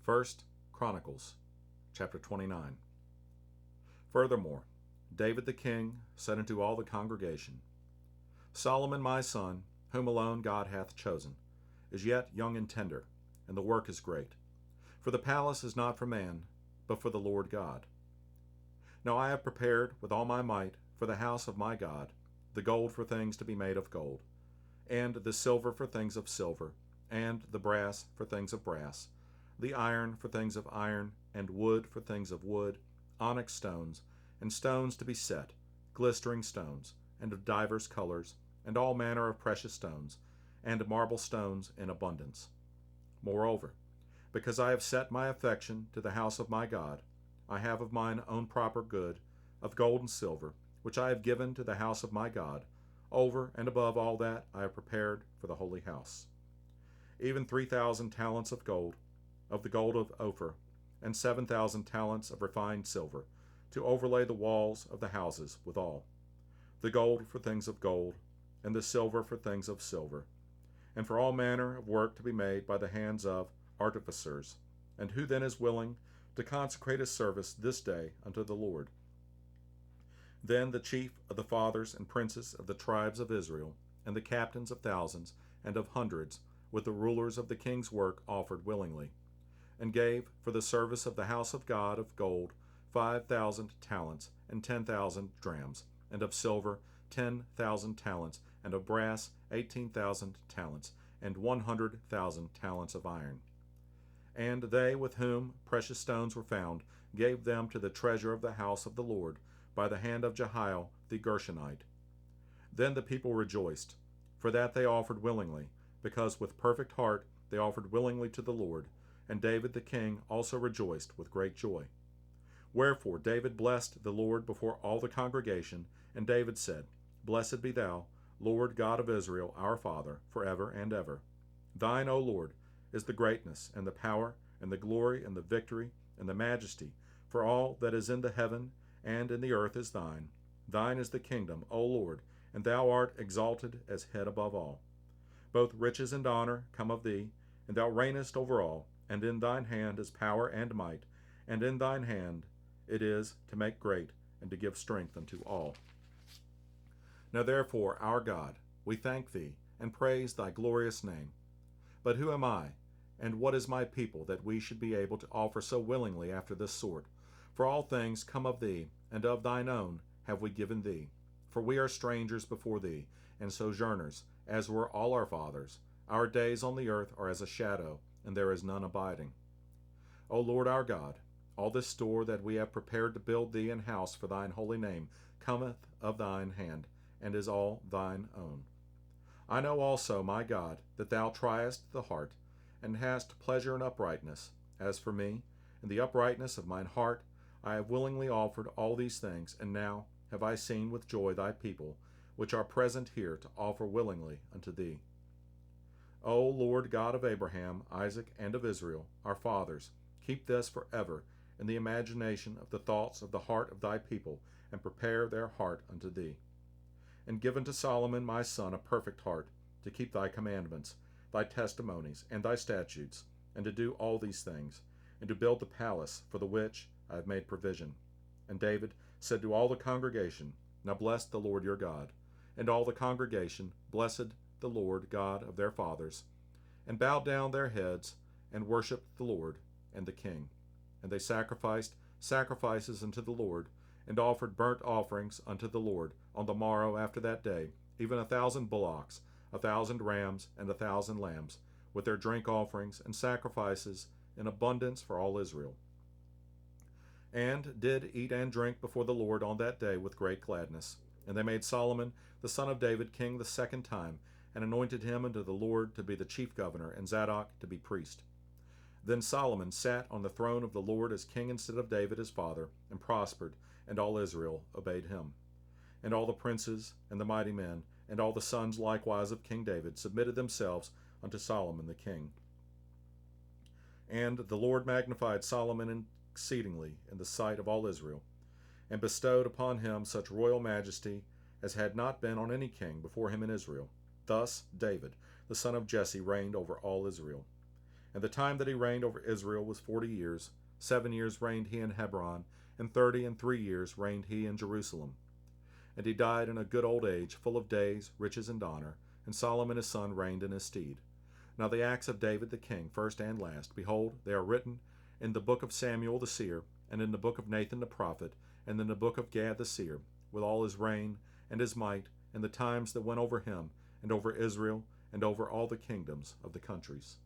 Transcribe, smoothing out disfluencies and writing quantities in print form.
First Chronicles, chapter 29. Furthermore, David the king said unto all the congregation, Solomon my son, whom alone God hath chosen, is yet young and tender, and the work is great. For the palace is not for man, but for the Lord God. Now I have prepared with all my might for the house of my God the gold for things to be made of gold, and the silver for things of silver, and the brass for things of brass, the iron for things of iron, and wood for things of wood, onyx stones, and stones to be set, glistering stones, and of divers colors, and all manner of precious stones, and marble stones in abundance. Moreover, because I have set my affection to the house of my God, I have of mine own proper good, of gold and silver, which I have given to the house of my God, over and above all that I have prepared for the holy house. Even 3,000 talents of gold, of the gold of Ophir, and 7,000 talents of refined silver, to overlay the walls of the houses withal. The gold for things of gold, and the silver for things of silver, and for all manner of work to be made by the hands of artificers. And who then is willing to consecrate his service this day unto the Lord? Then the chief of the fathers and princes of the tribes of Israel, and the captains of thousands and of hundreds, with the rulers of the king's work, offered willingly, and gave for the service of the house of God of gold 5,000 talents, and 10,000 drams, and of silver 10,000 talents, and of brass 18,000 talents, and 100,000 talents of iron. And they with whom precious stones were found gave them to the treasure of the house of the Lord by the hand of Jehiel the Gershonite. Then the people rejoiced, for that they offered willingly, because with perfect heart they offered willingly to the Lord, and David the king also rejoiced with great joy. Wherefore David blessed the Lord before all the congregation, and David said, Blessed be thou, Lord God of Israel, our Father, forever and ever. Thine, O Lord, is the greatness, and the power, and the glory, and the victory, and the majesty, for all that is in the heaven and in the earth is thine. Thine is the kingdom, O Lord, and thou art exalted as head above all. Both riches and honor come of thee, and thou reignest over all, and in thine hand is power and might, and in thine hand it is to make great, and to give strength unto all. Now therefore, our God, we thank thee, and praise thy glorious name. But who am I, and what is my people, that we should be able to offer so willingly after this sort? For all things come of thee, and of thine own have we given thee. For we are strangers before thee, and sojourners, as were all our fathers. Our days on the earth are as a shadow, and there is none abiding. O Lord our God, all this store that we have prepared to build thee an house for thine holy name cometh of thine hand, and is all thine own. I know also, my God, that thou triest the heart, and hast pleasure in uprightness. As for me, in the uprightness of mine heart, I have willingly offered all these things, and now have I seen with joy thy people, which are present here, to offer willingly unto thee. O Lord God of Abraham, Isaac, and of Israel, our fathers, keep this forever in the imagination of the thoughts of the heart of thy people, and prepare their heart unto thee. And give unto Solomon my son a perfect heart, to keep thy commandments, thy testimonies, and thy statutes, and to do all these things, and to build the palace for the which I have made provision. And David said to all the congregation, Now bless the Lord your God. And all the congregation blessed the Lord God of their fathers, and bowed down their heads, and worshipped the Lord and the king. And they sacrificed sacrifices unto the Lord, and offered burnt offerings unto the Lord on the morrow after that day, even 1,000 bullocks, 1,000 rams, and 1,000 lambs, with their drink offerings and sacrifices in abundance for all Israel. And did eat and drink before the Lord on that day with great gladness. And they made Solomon the son of David king the second time, and anointed him unto the Lord to be the chief governor, and Zadok to be priest. Then Solomon sat on the throne of the Lord as king instead of David his father, and prospered, and all Israel obeyed him. And all the princes, and the mighty men, and all the sons likewise of King David submitted themselves unto Solomon the king. And the Lord magnified Solomon exceedingly in the sight of all Israel, and bestowed upon him such royal majesty as had not been on any king before him in Israel. Thus David, the son of Jesse, reigned over all Israel. And the time that he reigned over Israel was 40 years. 7 years reigned he in Hebron, and 30 and 3 years reigned he in Jerusalem. And he died in a good old age, full of days, riches, and honor. And Solomon his son reigned in his stead. Now the acts of David the king, first and last, behold, they are written in the book of Samuel the seer, and in the book of Nathan the prophet, and in the book of Gad the seer, with all his reign and his might, and the times that went over him, and over Israel, and over all the kingdoms of the countries.